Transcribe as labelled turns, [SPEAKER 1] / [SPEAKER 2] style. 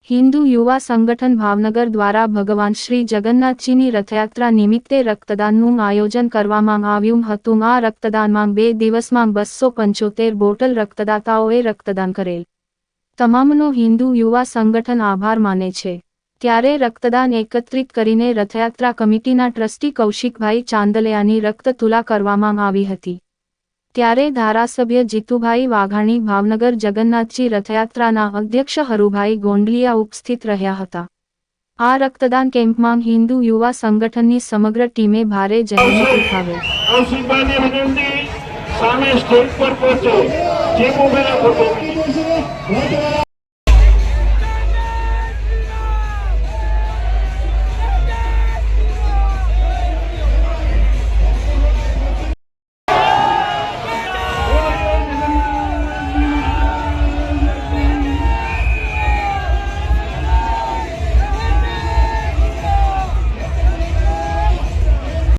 [SPEAKER 1] हिंदू युवा संगठन भावनगर द्वारा भगवान श्री जगन्नाथजीनी रथयात्रा निमित्ते रक्तदानનું આયોજન કરવામાં આવ્યું હતું। આ રક્તદાનમાં 2 દિવસમાં 275 બોટલ રક્તદાતાઓએ રક્તદાન કરેલ। તમામનો હિન્દુ યુવા સંગઠન આભાર માને છે। ત્યારે રક્તદાન એકત્રિત કરીને રથયાત્રા કમિટીના ટ્રસ્ટી કૌશિકભાઈ ચાંદલિયાની રક્ત તુલા કરવામાં આવી હતી। ત્યારે ધારાસભ્ય જીતુભાઈ વાઘાણી ભાવનગર જગન્નાથજી રથયાત્રાના અધ્યક્ષ હરુભાઈ ગોંડલિયા ઉપસ્થિત રહ્યા હતા। આ રક્તદાન કેમ્પમાં હિન્દુ યુવા સંગઠનની સમગ્ર ટીમે ભારે જહેમત ઉઠાવેલ।